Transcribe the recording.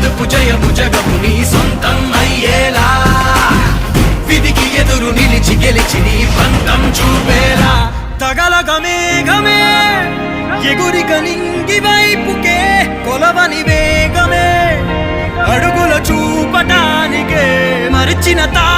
గదుపు జయము జగము నీ సొంతం అయ్యేలా విధికి ఎదురు నిలిచి గెలిచి నీ పంతం చూపేలా తగలగ మేఘమే ఎగురిక నింగి వైపుకే కొలవని వేగమే అడుగుల చూపటానికే మరిచిన తా